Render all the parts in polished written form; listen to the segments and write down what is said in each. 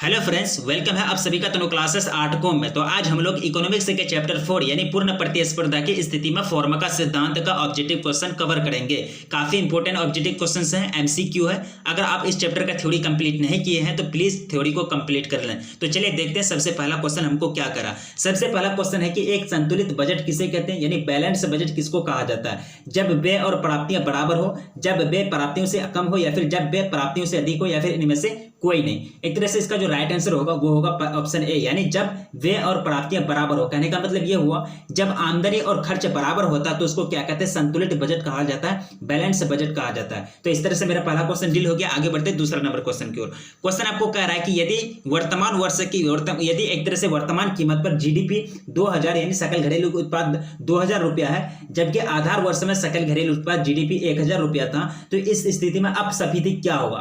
Hello friends, welcome है आप सभी का तनु क्लासेस 8 में। तो आज हम लोग इकोनॉमिक्स के चैप्टर 4 यानी पूर्ण प्रतिस्पर्धा की स्थिति में फॉर्मा का सिद्धांत का ऑब्जेक्टिव क्वेश्चन कवर करेंगे। काफी इंपॉर्टेंट ऑब्जेक्टिव क्वेश्चंस हैं, एमसीक्यू है। अगर आप इस चैप्टर का थ्योरी कंप्लीट नहीं किए हैं तो प्लीज थ्योरी को कंप्लीट कर लें। तो चलिए देखते हैं सबसे पहला क्वेश्चन हमको क्या करा। सबसे पहला क्वेश्चन है कि एक संतुलित बजट किसे कहते हैं, यानी बैलेंस बजट किसको कहा जाता है। जब व्यय और प्राप्तियां बराबर हो, जब व्यय प्राप्तियों से कम हो, या फिर जब व्यय प्राप्तियों से अधिक हो, या फिर इनमें से कोई नहीं। एक तरह से इसका जो राइट आंसर होगा वो होगा ऑप्शन ए, यानी जब व्यय और प्राप्तियां बराबर हो। कहने का मतलब ये हुआ जब आमदनी और खर्च बराबर होता है तो उसको क्या कहते हैं, संतुलित बजट कहा जाता है, बैलेंस बजट कहा जाता है। तो इस तरह से मेरा पहला क्वेश्चन डील हो गया। आगे बढ़ते दूसरा नंबर क्वेश्चन की ओर। क्वेश्चन आपको कह रहा है कि यदि वर्तमान वर्ष की यदि एक तरह से वर्तमान कीमत पर जीडीपी 2000 यानी सकल घरेलू उत्पाद 2000 रुपया है, जबकि आधार वर्ष में सकल घरेलू उत्पाद जीडीपी 1000 रुपया था, तो इस स्थिति में अपस्फीतिक क्या होगा।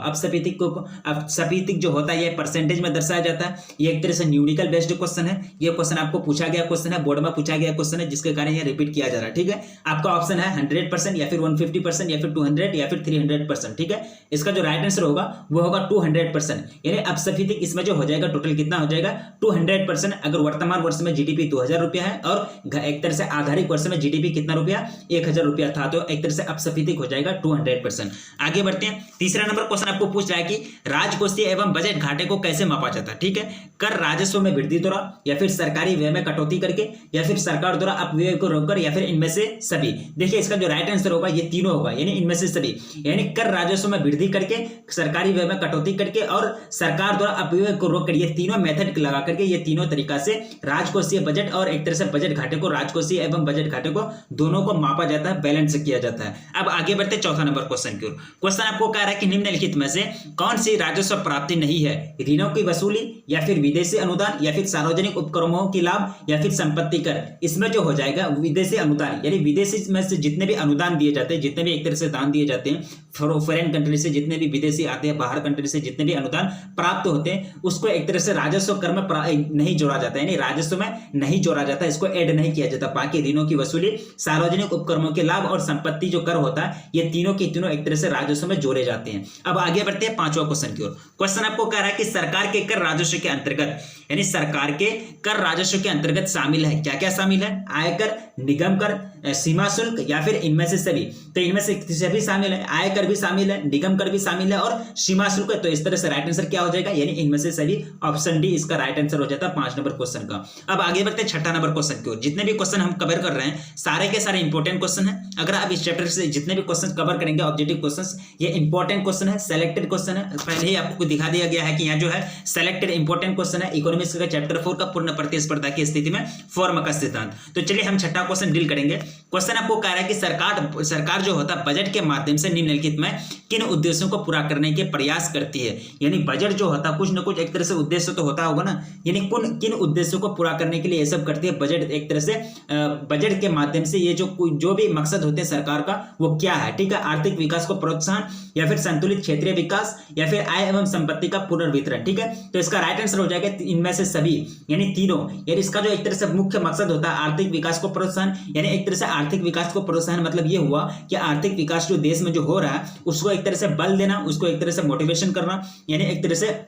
अपस्फीतिक जो होता है ये परसेंटेज में दर्शाया जाता है। ये एक तरह से न्यूमेरिकल बेस्ड क्वेश्चन है। ये क्वेश्चन आपको पूछा गया क्वेश्चन है, बोर्ड में पूछा गया क्वेश्चन है, जिसके कारण ये रिपीट किया जा रहा है। ठीक है, आपका ऑप्शन है 100% या फिर 150% या फिर 200 या फिर 300%। ठीक है, इसका जो राइट आंसर होगा वो होगा 200%। यानी अपस्फीतिक इसमें जो हो जाएगा टोटल कितना हो जाएगा 200%। अगर वर्तमान वर्ष में जीडीपी 2000 रुपया है और एक तरह से आधारिक वर्ष में जीडीपी कितना रुपया 1000 रुपया था, तो एक तरह से अपस्फीतिक हो जाएगा 200%। आगे बढ़ते हैं। तीसरा नंबर क्वेश्चन आपको पूछ रहा है कि राजकोषीय एवं बजट घाटे को कैसे मापा जाता है। ठीक है, कर राजस्व में वृद्धि द्वारा, या फिर सरकारी व्यय में कटौती करके, या फिर सरकार द्वारा अपव्यय को रोककर, या फिर इनमें से सभी। देखिए इसका जो राइट आंसर होगा ये तीनों होगा, यानी इनमें से सभी। यानी कर राजस्व में वृद्धि करके, सरकारी व्यय में कटौती करके और सरकार द्वारा अपव्यय को रोककर, ये तीनों मेथड लगा करके, ये तीनों तरीका से राजकोषीय बजट और एक तरह से बजट घाटे को, राजकोषीय एवं बजट घाटे को दोनों को मापा जाता है, बैलेंस किया जाता है। अब आगे बढ़ते चौथा नंबर क्वेश्चन की ओर। क्वेश्चन आपको कह रहा है कि निम्नलिखित में से कौन सी राजस्व प्राप्ति नहीं है। ऋणों की वसूली, या फिर विदेशी अनुदान, या फिर सार्वजनिक उपक्रमों की लाभ, या फिर संपत्ति कर। इसमें जो हो जाएगा विदेशी अनुदान, यानी विदेशी में से जितने भी अनुदान दिए जाते हैं, जितने भी एक तरह से दान दिए जाते हैं फॉरेन कंट्री से, जितने भी विदेशी आते हैं बाहर कंट्री से, जितने भी अनुदान प्राप्त होते हैं उसको एक तरह से राजस्व कर में नहीं जोड़ा जाता है, यानी राजस्व में नहीं जोड़ा जाता, इसको ऐड नहीं किया जाता। बाकी ऋणों की वसूली, सार्वजनिक उपक्रमों के लाभ और संपत्ति जो कर होता है, ये तीनों के तीनों एक तरह से राजस्व में जोड़े जाते हैं। अब आगे बढ़ते हैं पांचवा क्वेश्चन की ओर। क्वेश्चन आपको कह रहा है कि सरकार के कर राजस्व के अंतर्गत, यानी सरकार के कर राजस्व के अंतर्गत शामिल है, क्या क्या शामिल है। आयकर, निगम कर, सीमा शुल्क, या फिर इनमें से सभी। तो इनमें से सभी शामिल है, आयकर भी शामिल है, निगम कर भी शामिल है और सीमा शुल्क है। तो इस तरह से राइट आंसर क्या हो जाएगा, यानी इनमें से सभी। ऑप्शन डी इसका राइट आंसर हो जाता है 5 नंबर क्वेश्चन का। अब आगे बढ़ते हैं छठा नंबर क्वेश्चन की ओर। जितने भी क्वेश्चन हम कवर कर रहे हैं सारे के सारे इंपॉर्टेंट क्वेश्चन है। अगर आप इस चैप्टर से जितने भी क्वेश्चन कवर करेंगे ऑब्जेक्टिव क्वेश्चन, ये इंपॉर्टेंट क्वेश्चन है, सेलेक्टेड क्वेश्चन है। पहले ही आपको दिखा दिया गया है कि यहाँ जो है सेलेक्टेड इंपॉर्टेंट क्वेश्चन है इकोनॉमिक्स का चैप्टर 4 का पूर्ण प्रतिस्पर्धा की स्थिति में फॉर्म का सिद्धांत। तो चलिए हम छठा क्वेश्चन डील करेंगे। क्वेश्चन आपको कह रहा है कि सरकार जो होता है बजट के माध्यम से निम्नलिखित में किन उद्देश्यों को पूरा करने के प्रयास करती है। यानी बजट जो होता है कुछ ना कुछ एक तरह से उद्देश्य तो होता होगा ना, यानी किन उद्देश्यों को पूरा करने के लिए ये सब करती है बजट। एक तरह से बजट के माध्यम से ये जो भी मकसद होते हैं सरकार का वो क्या है। ठीक है, आर्थिक विकास को प्रोत्साहन, या फिर संतुलित क्षेत्रीय विकास, या फिर आय एवं संपत्ति का पुनर्वितरण। ठीक है, तो इसका राइट आंसर हो जाएगा इनमें से सभी, यानी तीनों। यानी इसका जो एक तरह से मुख्य मकसद होता है आर्थिक विकास को प्रोत्साहन, यानी एक तरह से आर्थिक विकास को प्रोत्साहन मतलब ये हुआ कि आर्थिक विकास जो देश में जो हो रहा है उसको एक तरह से बल देना, उसको एक तरह से मोटिवेशन करना, यानी एक तरह से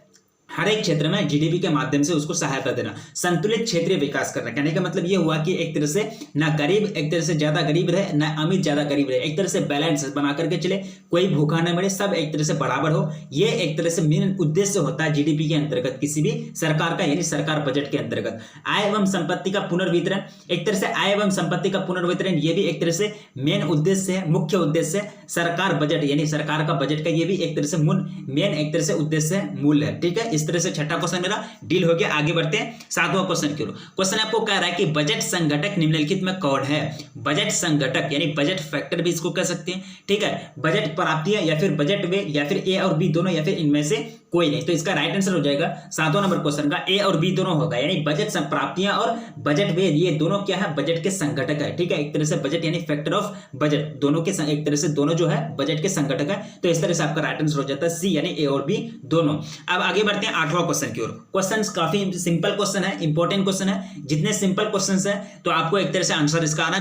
हर एक क्षेत्र में जीडीपी के माध्यम से उसको सहायता देना। संतुलित क्षेत्रीय विकास करना, कहने का मतलब ये हुआ कि एक तरह से ना गरीब एक तरह से ज्यादा गरीब रहे, ना अमीर ज्यादा गरीब रहे, एक तरह से बैलेंस बना करके चले, कोई भूखा न मरे, सब एक तरह से बराबर हो। ये एक तरह से मेन उद्देश्य होता है जीडीपी के अंतर्गत किसी भी सरकार का, यानी सरकार बजट के अंतर्गत। आय एवं संपत्ति का पुनर्वितरण, एक तरह से आय एवं संपत्ति का पुनर्वितरण ये भी एक तरह से मेन उद्देश्य है, मुख्य उद्देश्य है सरकार बजट, यानी सरकार का बजट का ये भी एक तरह से मेन एक तरह से उद्देश्य है, मूल है। ठीक है, इस तरह से छठा क्वेश्चन मेरा डील हो गया। आगे बढ़ते हैं सातवां क्वेश्चन की ओर। क्वेश्चन आपको कह रहा है कि बजट संघटक निम्नलिखित में कौन है। बजट संघटक यानी बजट फैक्टर भी इसको कह सकते हैं। ठीक है, बजट प्राप्तियां, या फिर बजट व्यय, या फिर ए और बी दोनों, या फिर इनमें से कोई नहीं। तो इसका राइट आंसर हो जाएगा सातवां नंबर क्वेश्चन का ए और बी दोनों होगा, यानी बजट प्राप्तियां और बजट व्यय ये दोनों क्या है, बजट के संघटक है। ठीक है, एक तरह से बजट यानी फैक्टर ऑफ बजट दोनों के एक तरह से दोनों जो है बजट के संघटक है। तो इस तरह से आपका राइट आंसर हो जाता है सी, यानी ए और बी दोनों। अब आगे बढ़ते हैं आठवां क्वेश्चन की ओर। क्वेश्चन काफी सिंपल क्वेश्चन है, इंपॉर्टेंट क्वेश्चन है। जितने सिंपल क्वेश्चन है तो आपको एक तरह से आंसर इसका आना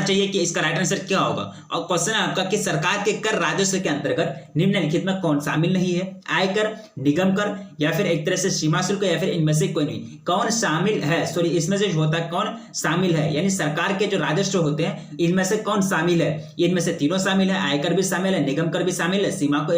चाहिए कि इसका राइट आंसर क्या होगा। और क्वेश्चन है आपका कि सरकार के कर राजस्व के अंतर्गत निम्नलिखित में कौन शामिल नहीं है। आयकर, निगम कर, या फिर एक तरह से सीमा शुल्क या फिर इनमें से कोई नहीं। कौन शामिल है, सॉरी इसमें से जो होता है कौन शामिल है, यानी सरकार के जो राजस्व होते हैं इनमें से कौन शामिल है, इनमें से तीनों शामिल है, आयकर भी शामिल है, निगम कर भी शामिल है,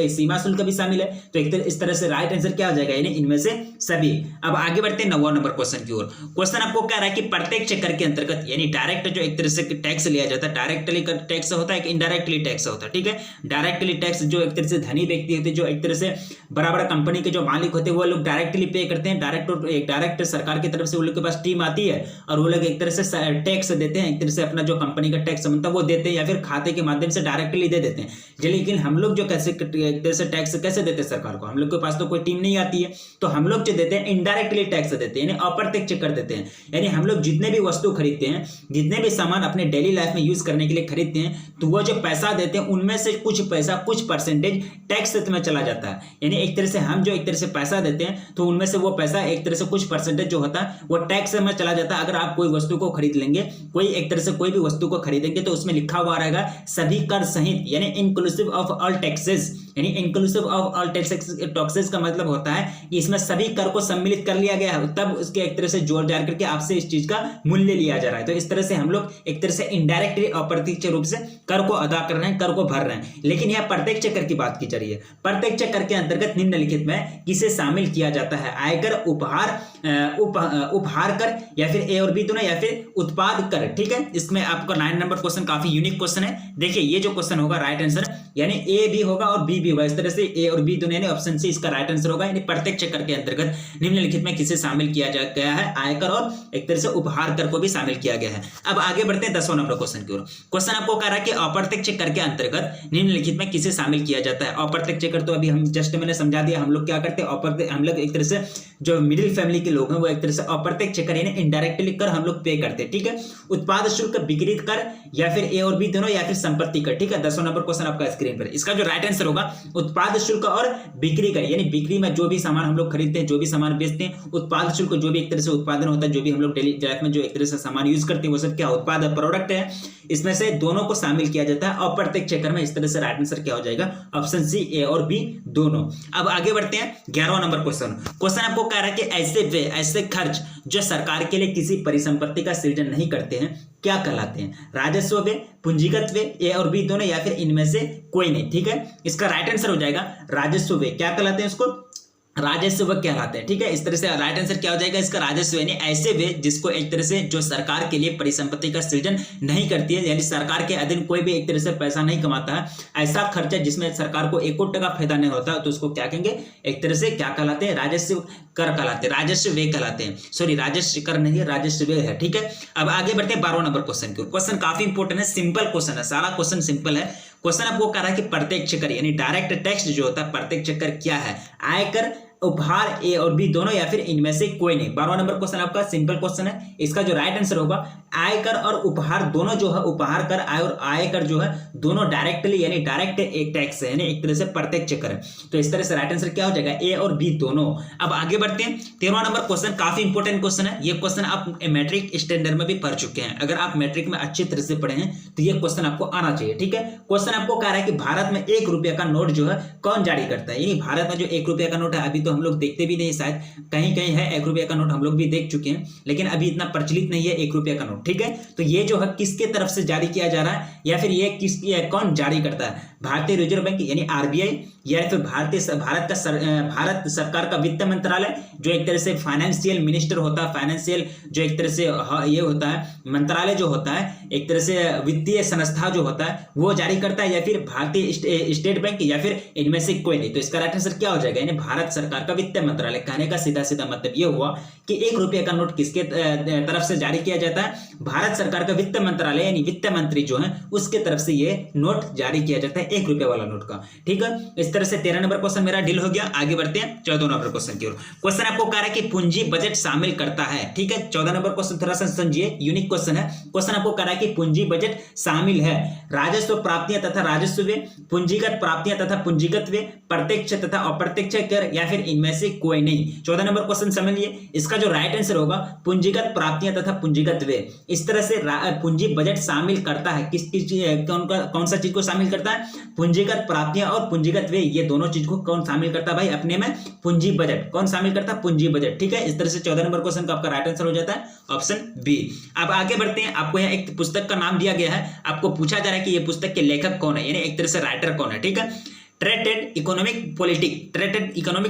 सीमा शुल्क भी शामिल है। तो एक इस तरह से राइट आंसर क्या हो जाएगा, यानी इनमें से सभी। अब आगे बढ़ते हैं 9वां नंबर क्वेश्चन की ओर। क्वेश्चन आपको कह रहा है कि प्रत्यक्ष कर के अंतर्गत, यानी डायरेक्ट जो एक तरह से टैक्स लिया जाता है, डायरेक्टली टैक्स होता है, इनडायरेक्टली टैक्स होता है, ठीक है। डायरेक्टली टैक्स जो एक तरह से धनी व्यक्ति होते हैं, जो एक तरह से बड़ा बड़ा कंपनी के जो मालिक होते हैं, वो लोग डायरेक्टली पे करते हैं, डायरेक्ट सरकार की तरफ से उन लोग के पास टीम आती है और वो लोग एक तरह से टैक्स देते हैं, एक तरह से अपना जो कंपनी का टैक्स बनता है वो देते हैं, या फिर खाते के माध्यम से डायरेक्टली दे देते हैं। लेकिन हम लोग जो कैसे एक तरह से टैक्स कैसे देते हैं सरकार को, हम लोग के पास तो कोई टीम नहीं आती है, तो हम लोग जो देते हैं इनडायरेक्टली टैक्स देते हैं, यानी अप्रत्यक्ष कर देते हैं। यानी हम लोग जितने भी वस्तु खरीदते हैं, जितने भी सामान अपने डेली लाइफ में यूज करने के लिए खरीदते हैं, तो वो जो पैसा देते हैं उनमें से कुछ पैसा, कुछ परसेंटेज टैक्स में चला जाता है। यानी एक तरह से हम जो एक तरह से पैसा देते हैं तो उनमें से वो पैसा एक तरह से कुछ परसेंटेज जो होता है वो टैक्स में चला जाता है। अगर आप कोई वस्तु को खरीद लेंगे, कोई एक तरह से कोई भी वस्तु को खरीदेंगे, तो उसमें लिखा हुआ रहेगा सभी कर सहित, यानी इंक्लूसिव ऑफ ऑल टैक्सेस, यानी इंक्लूसिव ऑफ ऑल टैक्सेस का मतलब होता है कि इसमें सभी कर को सम्मिलित कर लिया गया है, तब उसके एक तरह से जोड़ जाड़ करके आपसे इस चीज का मूल्य लिया जा रहा है। तो इस तरह से हम लोग एक तरह से इनडायरेक्टली अप्रत्यक्ष रूप से कर को अदा कर रहे हैं, कर को भर रहे हैं। लेकिन यह प्रत्यक्ष कर की बात की जा रही है। प्रत्यक्ष कर के अंतर्गत निम्नलिखित में किसे शामिल किया जाता है, आयकर, उपहार कर, या फिर ए और बी दोनों, या फिर उत्पाद कर, ठीक है। इसमें आपका 9 नंबर क्वेश्चन काफी यूनिक क्वेश्चन है। देखिए ये जो क्वेश्चन होगा राइट आंसर यानी ए भी होगा और बी भी होगा, इस तरह से ए और बी दोनों, यानी ऑप्शन सी इसका राइट आंसर होगा। यानी प्रत्यक्ष कर के अंतर्गत निम्नलिखित में किसे शामिल किया गया है, आयकर और एक तरह से उपहार कर को भी शामिल किया गया है। अब आगे बढ़ते हैं 10वां नंबर क्वेश्चन की ओर। क्वेश्चन आपको कह रहा है कि अप्रत्यक्ष कर के अंतर्गत निम्नलिखित में किसे शामिल किया जाता है। अप्रत्यक्ष कर तो अभी हम जस्ट मैंने समझा दिया, हम लोग क्या करते हैं, हम लोग एक तरह से जो मिडिल फैमिली के लोग हैं वो एक तरह से अप्रत्यक्ष कर यानी इनडायरेक्टली कर हम लोग पे करते हैं, ठीक है। उत्पाद शुल्क, बिक्री कर, या फिर ए और बी दोनों, या फिर संपत्ति कर, ठीक है। 10वां नंबर क्वेश्चन आपका स्क्रीन पर। इसका जो राइट आंसर होगा उत्पाद शुल्क और बिक्री कर, यानी बिक्री में जो भी सामान हम लोग खरीदते हैं, जो भी सामान बेचते हैं, उत्पाद शुल्क जो भी एक तरह से उत्पादन होता है, जो भी हम लोग डेली लाइफ में जो एक तरह से सामान यूज करते हैं वो सब क्या उत्पाद प्रोडक्ट है, इसमें से दोनों को शामिल किया जाता है अप्रत्यक्ष कर में। इस तरह से राइट आंसर क्या हो जाएगा, ऑप्शन सी ए और बी दोनों। अब आगे बढ़ते हैं 11वां नंबर क्वेश्चन। क्वेश्चन आपको कह रहा है कि ऐसे खर्च जो सरकार के लिए किसी परिसंपत्ति का सृजन नहीं करते हैं क्या कहलाते हैं, राजस्व व्यय, पूंजीगत व्यय, ए और बी दोनों, या फिर इनमें से कोई नहीं, ठीक है। इसका राइट आंसर हो जाएगा राजस्व व्यय। क्या कहलाते हैं उसको, राजस्व कहलाते हैं, ठीक है। इस तरह से राइट आंसर क्या हो जाएगा इसका, राजस्व यानी ऐसे व्यय जिसको एक तरह से जो सरकार के लिए परिसंपत्ति का सृजन नहीं करती है, यानी सरकार के अधीन कोई भी एक तरह से पैसा नहीं कमाता है, ऐसा खर्चा जिसमें सरकार को 1 टका फायदा नहीं होता, तो उसको क्या कहेंगे, एक तरह से क्या कहलाते हैं, राजस्व कर कहलाते हैं, राजस्व व्यय कहलाते हैं। सॉरी राजस्व कर नहीं है, राजस्व व्यय है, ठीक है। अब आगे बढ़ते हैं 12वां नंबर क्वेश्चन की ओर। क्वेश्चन काफी इंपॉर्टेंट है, सिंपल क्वेश्चन है, सारा क्वेश्चन सिंपल है। क्वेश्चन आपको कह रहा है कि प्रत्यक्ष कर यानी डायरेक्ट टैक्स जो होता है, प्रत्यक्ष कर क्या है, आयकर, उपहार, ए और बी दोनों, या फिर इनमें से कोई नहीं। 12वां नंबर क्वेश्चन आपका सिंपल क्वेश्चन है। इसका जो राइट आंसर होगा आयकर और उपहार दोनों जो है, उपहार कर और आयकर जो है दोनों डायरेक्टली यानी डायरेक्ट एक टैक्स है, यानी एक तरह से प्रत्यक्ष कर। तो इस तरह से राइट आंसर क्या हो जाएगा, ए और बी दोनों। अब आगे बढ़ते हैं 13वां नंबर क्वेश्चन, काफी इंपॉर्टेंट क्वेश्चन है। ये क्वेश्चन आप मैट्रिक स्टैंडर्ड में भी पढ़ चुके हैं, अगर आप मैट्रिक में अच्छी तरह से पढ़े हैं तो ये क्वेश्चन आपको आना चाहिए, ठीक है। क्वेश्चन आपको कह रहा है कि भारत में 1 रुपये का नोट जो है कौन जारी करता है, यानी भारत में जो 1 रुपये का नोट है, अभी तो हम लोग देखते भी नहीं, शायद कहीं कहीं है 1 रुपये का नोट, हम लोग भी देख चुके हैं, लेकिन अभी इतना प्रचलित नहीं है 1 रुपये का नोट, ठीक है। तो ये जो है किसके तरफ से जारी किया जा रहा है, या फिर ये कौन जारी करता है, भारतीय रिजर्व बैंक यानी आरबीआई, या फिर भारत सरकार का वित्त मंत्रालय जो एक तरह से फाइनेंशियल मिनिस्टर होता है, फाइनेंशियल जो एक तरह से ये होता है मंत्रालय जो होता है, एक तरह से वित्तीय संस्था जो होता है वो जारी करता है, या फिर भारतीय स्टेट बैंक, या फिर इनमें से कोई नहीं। तो इसका राइट आंसर क्या हो जाएगा, यानी भारत सरकार का वित्त मंत्रालय। कहने का सीधा सीधा मतलब ये हुआ कि 1 रुपये का नोट किसके तरफ से जारी किया जाता है, भारत सरकार का वित्त मंत्रालय यानी वित्त मंत्री जो है उसके तरफ से ये नोट जारी किया जाता है 1 रुपये वाला नोट का, ठीक है। इस तरह से 13 नंबर क्वेश्चन मेरा डील हो गया। आगे बढ़ते हैं 14 नंबर क्वेश्चन की ओर। क्वेश्चन आपको कह रहा है कि पूंजी बजट शामिल करता है, ठीक है। 14 नंबर क्वेश्चन थोड़ा सा समझिए, यूनिक क्वेश्चन है। क्वेश्चन आपको कह रहा है कि पूंजी बजट शामिल है राजस्व प्राप्तियां तथा राजस्व व्यय, पूंजीगत प्राप्तियां तथा पूंजीगत व्यय, प्रत्यक्ष तथा अप्रत्यक्ष कर, या फिर इनमें से कोई नहीं। 14 नंबर क्वेश्चन समझिए, इसका जो राइट आंसर होगा पूंजीगत प्राप्तियां तथा पूंजीगत व्यय। इस तरह से पूंजी बजट शामिल करता है कौन सा चीज को शामिल करता है, पूंजीगत प्राप्तियां और पूंजीगत व्यय, ये दोनों चीज को कौन शामिल करता है भाई अपने में? पूंजी बजट। कौन शामिल करता है? पूंजी बजट। ठीक है, इस तरह से 14 नंबर क्वेश्चन का आपका राइट आंसर हो जाता है ऑप्शन बी। अब आगे बढ़ते हैं, आपको यहाँ एक पुस्तक का नाम दिया गया है, आपको पूछा जा रहा है कि ये पुस्तक के लेखक कौन है, यानी एक तरह से राइटर कौन है। ठीक है, ट्रेटेड इकोनॉमिक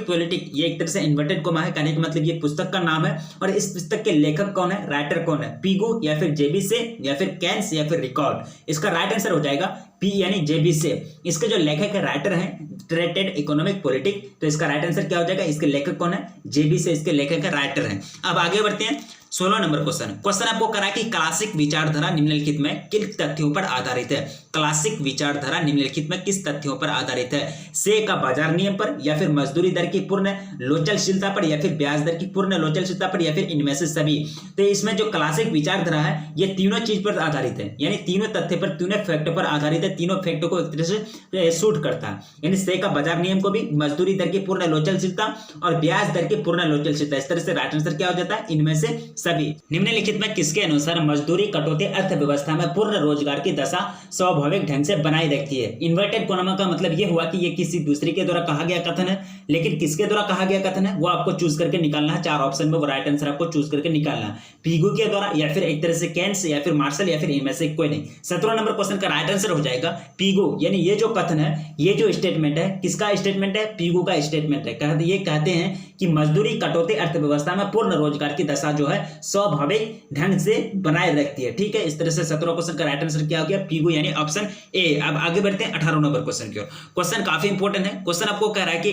पॉलिटिक, ये एक तरह से इन्वर्टेड कोमा है, कहने का मतलब ये पुस्तक का नाम है। और इस पुस्तक के लेखक कौन है, राइटर कौन है? पीगो या फिर जेबी से या फिर कैंस या फिर रिकॉर्ड। इसका राइट आंसर हो जाएगा पी यानी जेबी से। इसके जो लेखक है राइटर हैं ट्रेटेड इकोनॉमिक पॉलिटिक, तो इसका राइट आंसर क्या हो जाएगा? इसके लेखक कौन है? जेबी से इसके लेखक है, राइटर हैं। अब आगे बढ़ते हैं 16 नंबर क्वेश्चन आपको करा कि क्लासिक विचारधारा निम्नलिखित में किन तथ्यों पर आधारित है? क्लासिक विचारधारा निम्नलिखित में किस तथ्यों पर आधारित है? से का बाजार नियम पर, या फिर मजदूरी दर की पूर्ण लोचलशीलता पर, या फिर ब्याज दर की पूर्ण लोचलशीलता पर, या फिर इनमें से सभी। तो इसमें जो क्लासिक विचारधारा है ये तीनों चीज पर आधारित है, यानी तीनों तथ्य पर, तीनों फैक्ट पर आधारित है, तीनों फैक्ट को एक तरह से सूट करता है। यानी से का बाजार नियम को भी, मजदूरी दर की पूर्ण लोचलशीलता और ब्याज दर की पूर्ण लोचलशीलता। इस तरह से राइट आंसर क्या हो जाता है? इनमें से सभी। निम्नलिखित में किसके अनुसार मजदूरी कटौती अर्थव्यवस्था में पूर्ण रोजगार की दशा स्वाभाविक ढंग से बनाई रखती है? इन्वर्टेड कोमा का मतलब यह हुआ कि यह किसी दूसरे के द्वारा कहा गया कथन है, लेकिन किसके द्वारा कहा गया कथन है वो आपको चूज करके निकालना है। 4 ऑप्शन में वो राइट आंसर आपको चूज करके निकालना है। पीगो के द्वारा, या फिर एक तरह से कैंस, या फिर मार्शल, या फिर इनमें से कोई नहीं। 17 नंबर क्वेश्चन का राइट आंसर हो जाएगा पीगो, यानी ये जो कथन है, ये जो स्टेटमेंट है, किसका स्टेटमेंट है? पीगो का स्टेटमेंट है। ये कहते हैं कि मजदूरी कटौती अर्थव्यवस्था में पूर्ण रोजगार की दशा जो है स्वाभाविक ढंग से बनाए रखती है। ठीक है, इस तरह से 17 क्वेश्चन का राइट आंसर क्या हो गया? पीगो यानी ऑप्शन ए। अब आगे बढ़ते हैं 18 नंबर क्वेश्चन की ओर। क्वेश्चन काफी इंपॉर्टेंट है। क्वेश्चन आपको कह रहा है कि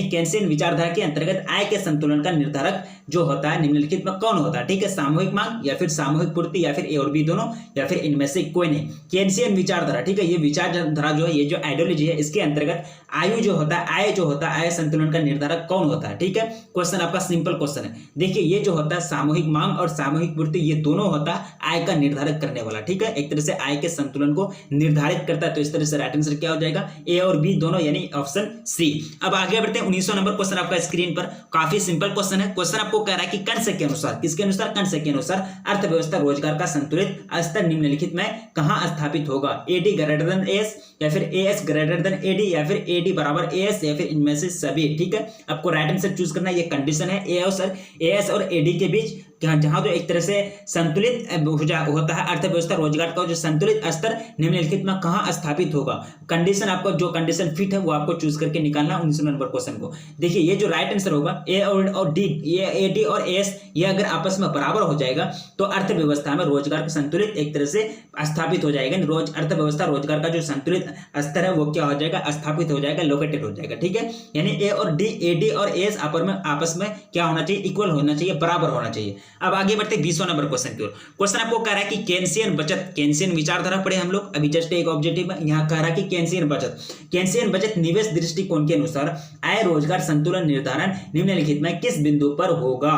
केंसियन विचारधारा के अंतर्गत आय के संतुलन का निर्धारक जो होता है निम्नलिखित में कौन होता है? ठीक है, सामूहिक मांग, या फिर सामूहिक पूर्ति, या फिर ए और बी दोनों, या फिर इनमें से कोई नहीं। केंसियन विचारधारा, ठीक है, ये विचारधारा जो है, ये जो आइडियोलॉजी है, इसके अंतर्गत आय जो होता है, आय संतुलन का निर्धारक कौन होता है? ठीक है, क्वेश्चन आपका सिंपल क्वेश्चन है। देखिए, ये जो होता है सामूहिक मांग और सामूहिक पूर्ति, ये दोनों होता है आय का निर्धारित करने वाला। ठीक है, एक तरह से आय के संतुलन को निर्धारित करता है। तो इस तरह से राइट आंसर क्या हो जाएगा? ए और बी दोनों, यानी ऑप्शन सी। अब आगे बढ़ते हैं 19 नंबर क्वेश्चन आपका स्क्रीन पर। काफी सिंपल क्वेश्चन है। क्वेश्चन आपको कह रहा है कि कंस के अनुसार, किसके अनुसार? कंस के अनुसार अर्थव्यवस्था रोजगार का संतुलित स्तर निम्नलिखित में कहां स्थापित होगा? एडी ग्रेटर देन एस, या फिर एएस ग्रेटर देन एडी, या फिर एडी बराबर एएस, या फिर इनमें से सभी। ठीक है, आपको राइट आंसर चूज करना है। ये कंडीशन है एएस और एडी के बीच, जहां जो एक तरह से संतुलित होता है अर्थव्यवस्था रोजगार का जो संतुलित स्तर निम्नलिखित में कहां स्थापित होगा? कंडीशन आपको जो कंडीशन फिट है वो आपको चूज करके निकालना 19 नंबर क्वेश्चन को। देखिए, ये जो राइट आंसर होगा ए और डी, ये एडी और एस, ये अगर आपस में बराबर हो जाएगा तो अर्थव्यवस्था में रोजगार का संतुलित एक तरह से स्थापित हो जाएगा। अर्थव्यवस्था रोजगार का जो संतुलित स्तर है वो क्या हो जाएगा? स्थापित हो जाएगा, लोकेटेड हो जाएगा। ठीक है, यानी ए और डी, एडी और एस आपस में क्या होना चाहिए? इक्वल होना चाहिए, बराबर होना चाहिए। अब आगे बढ़ते 20वां नंबर क्वेश्चन की ओर। क्वेश्चन आपको कह रहा है कि केंसियन विचारधारा पढ़े हम लोग, अभी जस्ट एक ऑब्जेक्टिव में यहां कह रहा है कि केंसियन बचत निवेश दृष्टिकोण के अनुसार आय रोजगार संतुलन निर्धारण निम्नलिखित में किस बिंदु पर होगा?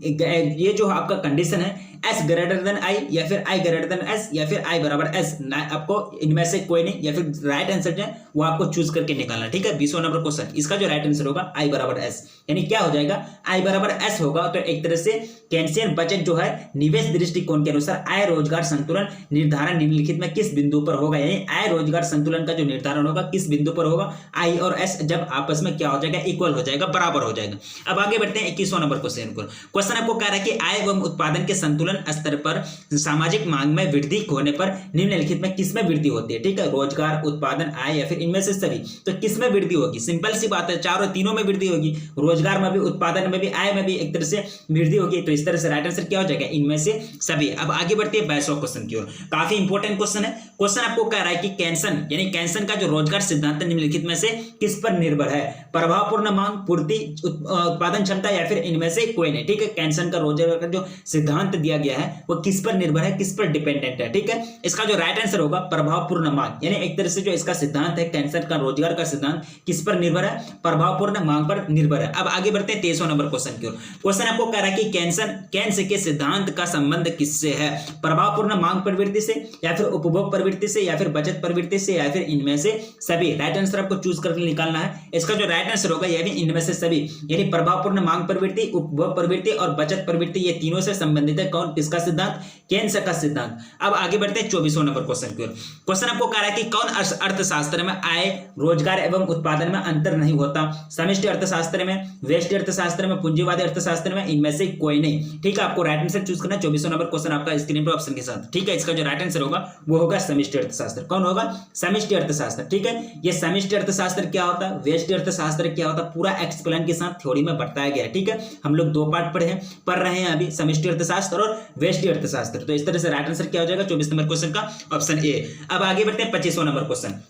ये जो आपका कंडीशन है एस ग्रेटर देन आई, या फिर आई ग्रेटर देन एस, या फिर आई बराबर एस, आपको इनमें से कोई नहीं, या फिर राइट आंसर जो है वो आपको चूज करके निकालना। ठीक है, 20वां नंबर क्वेश्चन, इसका जो राइट आंसर होगा आई बराबर एस, यानी क्या हो जाएगा? आई बराबर एस होगा। तो एक तरह से केंसियन बजट जो है निवेश दृष्टिकोण के अनुसार आय रोजगार संतुलन निर्धारण निम्नलिखित में किस बिंदु पर होगा? यानी आय रोजगार संतुलन का जो निर्धारण होगा किस बिंदु पर होगा? आई और एस जब आपस में क्या हो जाएगा? इक्वल हो जाएगा, बराबर हो जाएगा। अब आगे बढ़ते हैं 21वां नंबर क्वेश्चन को। क्वेश्चन आपको कह रहा है कि आय एवं उत्पादन के संतुलन स्तर पर सामाजिक मांग में वृद्धि होने पर निम्नलिखित में किसमें वृद्धि होती है? ठीक है, रोजगार, उत्पादन, आय, या फिर इनमें से सभी। तो किसमें वृद्धि होगी? सिंपल सी बात है, चारों तीनों में वृद्धि होगी। रोजगार में भी, उत्पादन में भी, आय में भी एक तरह से वृद्धि होगी। तो इस तरह से राइट आंसर क्या हो जाएगा? इनमें से सभी। अब आगे बढ़ते हैं 22वां क्वेश्चन की ओर। काफी इंपॉर्टेंट क्वेश्चन है। क्वेश्चन आपको कह रहा है कि कैंसन का जो रोजगार सिद्धांत निम्नलिखित में से किस पर निर्भर है? प्रभावपूर्ण मांग, पूर्ति, उत्पादन क्षमता, या फिर इनमें से कोई नहीं। ठीक है, कैंसन का रोजगार का जो सिद्धांत दिया गया है वो किस पर निर्भर है, किस पर डिपेंडेंट है? ठीक है, इसका जो राइट आंसर होगा प्रभावपूर्ण मांग, यानी एक तरह से जो इसका सिद्धांत है कैंसन का रोजगार का सिद्धांत किस पर निर्भर है? प्रभावपूर्ण मांग पर निर्भर है। अब आगे बढ़ते हैं 23वां नंबर क्वेश्चन की ओर। क्वेश्चन आपको कह रहा है कि केंस के सिद्धांत का संबंध किससे है? प्रभावपूर्ण मांग प्रवृत्ति से, या फिर उपभोग प्रवृत्ति प्रवृत्ति से या फिर बचत प्रवृत्ति से या फिर इनमें से सभी। राइट आंसर आपको चूज करके निकालना है। इसका जो राइट आंसर होगा यह भी इनमें से सभी, यानी प्रभावपूर्ण मांग प्रवृत्ति, उपभोग प्रवृत्ति और बचत प्रवृत्ति, ये तीनों से संबंधित है। कौन, किसका सिद्धांत? केन्स का सिद्धांत। अब आगे बढ़ते हैं 24वां नंबर क्वेश्चन की ओर। क्वेश्चन आपको कह रहा है कि कौन अर्थशास्त्र में आय, रोजगार एवं उत्पादन में अंतर नहीं होता? समष्टि अर्थशास्त्र में, व्यष्टि अर्थशास्त्र में, पूंजीवादी अर्थशास्त्र में, इनमें से कोई नहीं। ठीक है, आपको राइट आंसर चूज करना है। 24वां नंबर क्वेश्चन आपका स्क्रीन पर ऑप्शन के साथ। ठीक है, इसका जो राइट आंसर होगा वो होगा समष्टि अर्थशास्त्र। कौन होगा? समष्टि अर्थशास्त्र। ठीक है, ये समष्टि अर्थशास्त्र क्या होता है, व्यष्टि अर्थशास्त्र क्या होता है, पूरा एक्सप्लेन के साथ थ्योरी में बताया गया है। ठीक है, हम लोग दो पार्ट पढ़ रहे हैं अभी, समष्टि अर्थशास्त्र और व्यष्टि अर्थशास्त्र। तो इस तरह से राइट आंसर क्या हो जाएगा 24 नंबर क्वेश्चन का ऑप्शन ए। अब आगे बढ़ते हैं 25वां नंबर क्वेश्चन।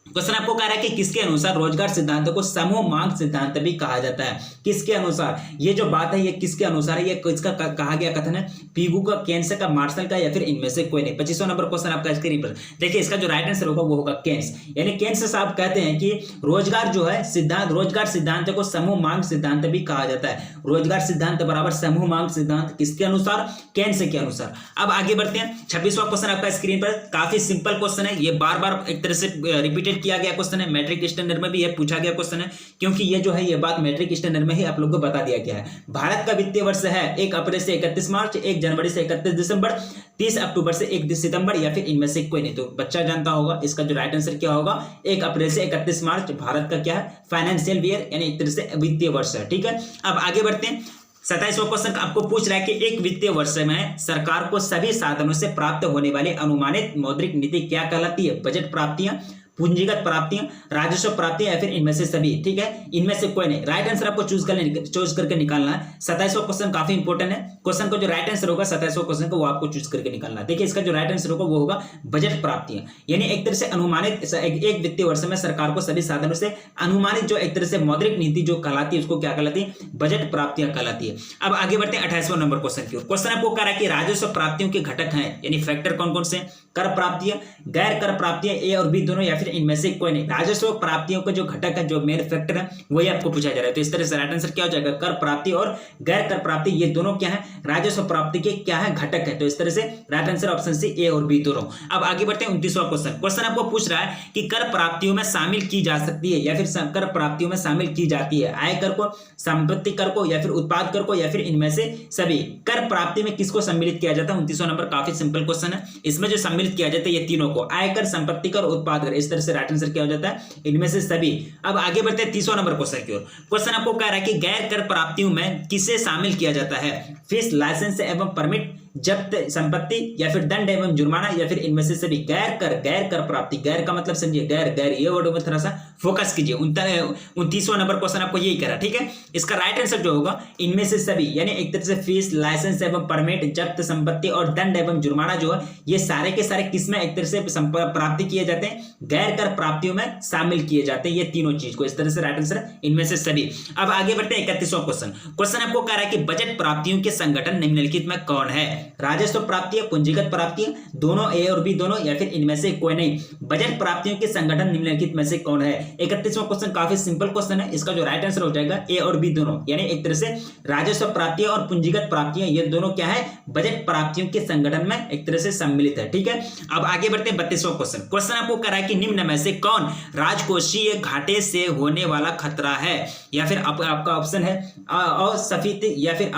क्वेश्चन आपको कह रहा है कि किसके अनुसार रोजगार सिद्धांत को समूह मांग सिद्धांत भी कहा जाता है? किसके अनुसार? ये जो बात है ये किसके अनुसार है? ये किसका कहा गया कथन है? पीगू का, केन्स का, मार्शल का या फिर इनमें से कोई नहीं। 25वां नंबर क्वेश्चन आपका स्क्रीन पर देखिए। इसका जो राइट आंसर होगा वो होगा केन्स। यानी केन्स साहब कहते हैं कि रोजगार जो है सिद्धांत, रोजगार सिद्धांत को समूह मांग सिद्धांत भी कहा जाता है। रोजगार सिद्धांत बराबर समूह मांग सिद्धांत, किसके अनुसार? केन्स के अनुसार। अब आगे बढ़ते हैं 26वां क्वेश्चन आपका स्क्रीन पर। काफी सिंपल क्वेश्चन है, ये बार बार एक तरह से रिपीटेड किया गया क्वेश्चन है। मैट्रिक स्टैंडर्ड में भी यह पूछा गया क्वेश्चन है, क्योंकि ये जो है ये बात मैट्रिक स्टैंडर्ड में ही आप लोगों को बता दिया गया है। भारत का वित्तीय वर्ष है 1 अप्रैल से 31 मार्च, 1 जनवरी से 31 दिसंबर, 30 अक्टूबर से 1 सितंबर या फिर इनमें से कोई नहीं। तो बच्चा जानता होगा इसका जो राइट आंसर क्या होगा, 1 अप्रैल से 31 मार्च भारत का क्या है, फाइनेंशियल ईयर, यानी एक तरह से वित्तीय वर्ष है। ठीक है, अब आगे बढ़ते हैं 27वां क्वेश्चन आपको पूछ रहा है कि एक वित्तीय वर्ष में सरकार को सभी साधनों से प्राप्त होने वाली अनुमानित मौद्रिक नीति क्या कहलाती है? बजट प्राप्तियां, पूंजीगत प्राप्तियां, राजस्व प्राप्तियां या फिर इनमें से सभी। ठीक है, इनमें से कोई नहीं। राइट आंसर आपको चूज करके निकालना है। 27वां क्वेश्चन काफी इंपॉर्टेंट है। क्वेश्चन को जो राइट आंसर होगा 27वां क्वेश्चन को वो आपको चूज करके निकालना है। देखिए, इसका जो राइट आंसर होगा वो होगा बजट प्राप्तियां, यानी एक तरह से अनुमानित एक वित्तीय वर्ष में सरकार को सभी साधनों से अनुमानित जो एक तरह से मौद्रिक नीति जो कहलाती है उसको क्या कहलाती है? बजट प्राप्तियां कहलाती है। अब आगे बढ़ते हैं 28वां नंबर क्वेश्चन की ओर। क्वेश्चन आपको कह रहा है कि राजस्व प्राप्तियों के घटक हैं, यानी फैक्टर कौन कौन से? कर प्राप्तियां, गैर कर प्राप्तियां, ए और बी दोनों या फिर इनमें से कोई नहीं। राजस्व प्राप्तियों का जो घटक है, जो मेन फैक्टर है, वही आपको पूछा जा रहा है। तो इस तरह से राइट आंसर क्या हो जाएगा? कर प्राप्ति और गैर कर प्राप्ति, ये दोनों क्या है? राजस्व प्राप्ति के क्या है? घटक है। तो इस तरह से राइट आंसर ऑप्शन सी, ए और बी दोनों। अब आगे बढ़ते हैं 29वां क्वेश्चन। क्वेश्चन आपको पूछ रहा है कि कर प्राप्तियों में शामिल की जा सकती है या फिर कर प्राप्तियों में शामिल की जाती है आयकर को, संपत्ति कर को या फिर उत्पाद कर को या फिर इनमें से सभी। कर प्राप्ति में किसको सम्मिलित किया जाता है? 29वां नंबर काफी सिंपल क्वेश्चन है। इसमें जो सम्मिलित किया जाता है ये तीनों को, आयकर, संपत्ति कर, उत्पाद कर। इस तरह से राइट आंसर क्या हो जाता है? इनमें से सभी। अब आगे बढ़ते हैं 30वां नंबर क्वेश्चन की ओर। क्वेश्चन आपको कह रहा है कि गैर कर प्राप्तियों में किसे शामिल किया जाता है? फीस, लाइसेंस एवं परमिट, जब्त संपत्ति या फिर दंड एवं जुर्माना या फिर इनमें से सभी। गैर कर प्राप्ति, गैर का मतलब समझिए, गैर ये वर्ड में थोड़ा सा फोकस कीजिए। 29वां नंबर क्वेश्चन आपको यही कह रहा है। ठीक है, इसका राइट आंसर जो होगा इनमें से सभी, यानी एक तरह से फीस, लाइसेंस एवं परमिट, जब्त संपत्ति और दंड एवं जुर्माना जो है ये सारे के सारे किसमें एक तरह से प्राप्ति किए जाते हैं? गैर कर प्राप्तियों में शामिल किए जाते हैं ये तीनों चीज को। इस तरह से राइट आंसर इनमें से सभी। अब आगे बढ़ते हैं 31वां क्वेश्चन। क्वेश्चन आपको कह रहा है कि बजट प्राप्तियों के संगठन निम्नलिखित में कौन है? राजस्व प्राप्तियां, पूंजीगत प्राप्तियां, दोनों ए और बी दोनों या फिर इनमें से कोई नहीं। बजट प्राप्तियों के संगठन निम्नलिखित में से कौन है? 31वां क्वेश्चन काफी सिंपल क्वेश्चन है। इसका जो राइट आंसर हो जाएगा ए और बी दोनों, यानी एक तरह से राजस्व प्राप्तियां और पूंजीगत प्राप्तियां ये दोनों क्या है? बजट प्राप्तियों के संगठन में एक तरह से सम्मिलित है। ठीक है, अब आगे बढ़ते हैं 32वां क्वेश्चन। क्वेश्चन आपको कह रहा है कि निम्न में से कौन राजकोषीय घाटे से होने वाला खतरा है? या फिर आपका ऑप्शन है असफीती या फिर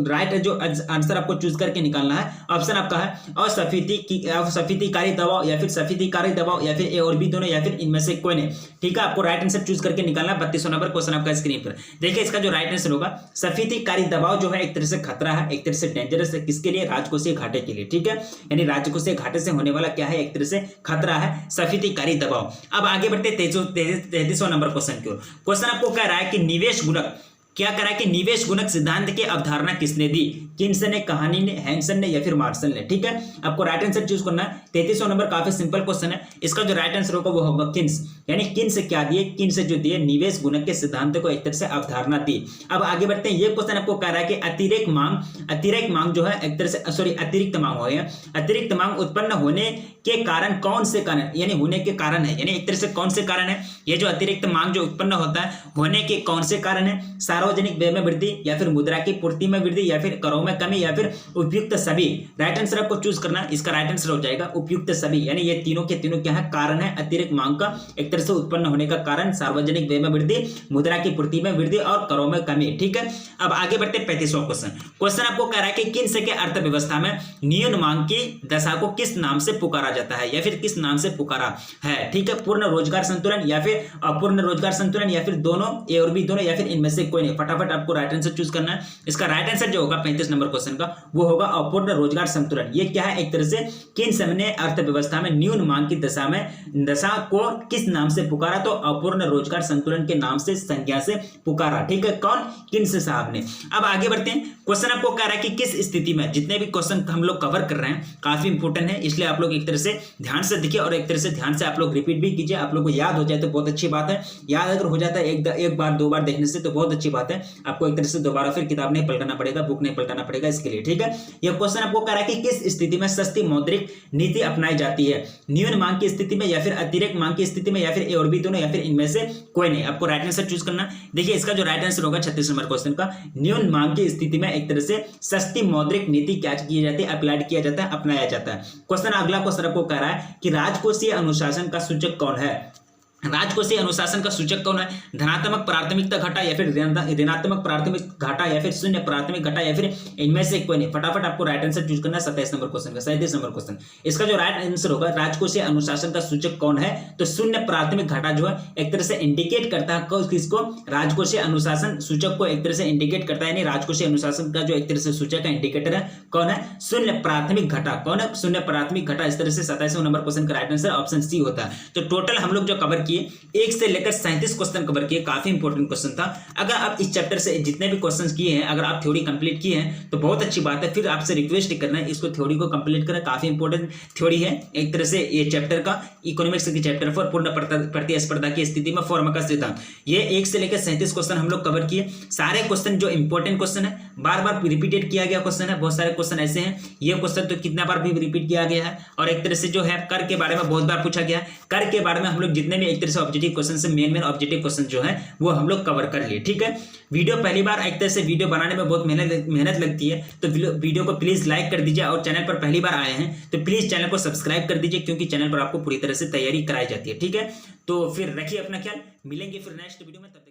राइट जो आंसर आपको चूज करके निकालना है। ऑप्शन आपका है असफीतीकारी दबाव या फिर सफीतीकारी दबाव या फिर ए और बी दोनों या फिर इनमें से कोई नहीं। ठीक है, आपको राइट आंसर चूज करके निकालना है। 32वां नंबर क्वेश्चन आपका स्क्रीन पर देखिए। इसका जो राइट आंसर होगा सफीतीकारी दबाव जो है एक तरह से खतरा है, एक तरह से डेंजरस है। किसके लिए? राजकोषीय घाटे के लिए। ठीक है, यानी राजकोषीय घाटे से होने वाला क्या है? एक तरह से खतरा है, सफीतीकारी दबाव। अब आगे बढ़ते 33वां नंबर क्वेश्चन की ओर। क्वेश्चन आपको कह रहा है कि निवेश गुणक क्या करा कि निवेश गुणक सिद्धांत की अवधारणा किसने दी? किन्स ने, कहानी ने, हैंसन ने या फिर मार्शल ने? ठीक है, आपको राइट आंसर चूज करना है। 33वां नंबर काफी सिंपल क्वेश्चन है। इसका जो राइट आंसर होगा वो होगा किन्स। यानी किन से क्या दिए, किन से जो दिए, निवेश गुणक के सिद्धांत को एक तरह से अवधारणा दी। अब आगे बढ़ते हैं। ये क्वेश्चन आपको कह रहा है कि अतिरिक्त मांग जो है एक तरह से अतिरिक्त मांग हो गया, अतिरिक्त मांग उत्पन्न होने के कारण कौन से कारण, यानी होने के कारण है, यानी एक तरह से कौन से कारण है ये जो अतिरिक्त मांग जो उत्पन्न होता है होने के कौन से कारण है, सार्वजनिक व्यय में वृद्धि या फिर मुद्रा की पूर्ति में वृद्धि या फिर करों में कमी या फिर उपयुक्त सभी। राइट आंसर आपको चूज करना, इसका राइट आंसर हो जाएगा उपयुक्त सभी, यानी ये तीनों के तीनों क्या है, कारण है अतिरिक्त मांग का एक तरह से उत्पन्न होने का कारण, सार्वजनिक व्यय में वृद्धि, मुद्रा की पूर्ति में वृद्धि और करों में कमी। ठीक है, अब आगे बढ़ते 35वां क्वेश्चन आपको कह रहा है कि किन से के अर्थव्यवस्था में न्यून मांग की दशा को किस नाम से पुकारा जाता है या फिर किस नाम से पुकारा है। ठीक है, पूर्ण रोजगार संतुलन या फिर अपूर्ण रोजगार संतुलन या फिर दोनों, ए और बी दोनों, या फिर इनमें से कोई नहीं। फटाफट आपको राइट आंसर चूज करना है। इसका राइट आंसर जो होगा 35 नंबर क्वेश्चन का वो होगा अपूर्ण रोजगार संतुलन। ये क्या है, एक तरह से किन समय ने अर्थव्यवस्था में न्यून मांग की दशा को किस नाम से पुकारा, तो अपूर्ण रोजगार संतुलन के नाम से, संज्ञा से पुकारा। ठीक है, कौन, किन्स साहब ने। अब आगे बढ़ते हैं। क्वेश्चन आपको कह रहा है कि किस स्थिति में, जितने भी क्वेश्चन हम लोग कवर कर रहे हैं काफी इंपोर्टेंट है, इसलिए आप लोग एक तरह से ध्यान से देखिए और एक तरह से ध्यान से आप लोग रिपीट भी कीजिए। आप लोग को याद हो जाए तो बहुत अच्छी बात है, याद अगर हो जाता है एक बार दो बार देखने से तो बहुत अच्छी बात है। आपको एक तरह से दोबारा फिर किताब नहीं पलटाना पड़ेगा, बुक नहीं पलटाना पड़ेगा इसके लिए। ठीक है, यह क्वेश्चन आपको कह रहा है कि किस स्थिति में सस्ती मौद्रिक नीति अपनाई जाती है, न्यून मांग की स्थिति में या फिर अतिरिक्त मांग की स्थिति में या फिर ए और बी दोनों या फिर इनमें से कोई नहीं। आपको राइट आंसर चूज करना। देखिए इसका जो राइट आंसर होगा 36 नंबर क्वेश्चन का, न्यून मांग की स्थिति में एक तरह से सस्ती मौद्रिक नीति क्या की जाती है, अप्लाइड किया जाता है, अपनाया जाता है। क्वेश्चन अगला क्वेश्चन आपको कह रहा है कि राजकोषीय अनुशासन का सूचक कौन है। राजकोषीय अनुशासन का सूचक कौन है, धनात्मक प्राथमिकता घटा या फिर ऋणात्मक प्राथमिक घाटा या फिर शून्य प्राथमिक घटा या फिर इनमें से कोई नहीं। फटाफट आपको राइट आंसर चूज करना है 27 नंबर क्वेश्चन का, 37 नंबर क्वेश्चन। इसका जो राइट आंसर होगा राजकोषीय अनुशासन का सूचक कौन है, तो शून्य प्राथमिक घाटा जो है एक तरह से इंडिकेट करता है किसको, राजकोषीय अनुशासन सूचक को एक तरह से इंडिकेट करता है, यानी राजकोषीय अनुशासन का जो एक तरह से सूचक है, इंडिकेटर है, कौन है, शून्य प्राथमिक घाटा। कौन है, शून्य प्राथमिक घाटा। इस तरह से 27 नंबर क्वेश्चन का राइट आंसर ऑप्शन सी होता है। तो टोटल हम लोग जो कवर 1 से लेकर 37 क्वेश्चन कवर किए, काफी इंपॉर्टेंट क्वेश्चन था। अगर आप इस चैप्टर से जितने भी क्वेश्चंस किए हैं, अगर आप थ्योरी कंप्लीट किए हैं तो बहुत अच्छी बात है। फिर आपसे रिक्वेस्ट करना है इसको थ्योरी को कंप्लीट करें, काफी इंपॉर्टेंट थ्योरी है एक तरह से ये चैप्टर का, इकोनॉमिक्स की चैप्टर 4 पूर्ण प्रतिस्पर्धा की स्थिति में फॉर्म का सिद्धांत। ये 1 से लेकर 37 क्वेश्चन हम लोग कवर किए। सारे क्वेश्चन जो इंपॉर्टेंट क्वेश्चन है, बार बार रिपीटेड किया गया क्वेश्चन है, बहुत सारे क्वेश्चन ऐसे हैं। ये क्वेश्चन तो कितना बार भी रिपीट किया गया है और एक तरह से जो है कर के बारे में बहुत बार पूछा गया है। कर के बारे में हम लोग जितने भी एक तरह से ऑब्जेक्टिव क्वेश्चन से मेन ऑब्जेक्टिव क्वेश्चन जो है वो हम लोग कवर कर लिए। ठीक है, वीडियो पहली बार एक तरह से वीडियो बनाने में बहुत मेहनत लगती है, तो वीडियो को प्लीज लाइक कर दीजिए और चैनल पर पहली बार आए हैं तो प्लीज चैनल को सब्सक्राइब कर दीजिए, क्योंकि चैनल पर आपको पूरी तरह से तैयारी कराई जाती है। ठीक है, तो फिर रखिए अपना ख्याल, मिलेंगे फिर नेक्स्ट वीडियो में, तब तक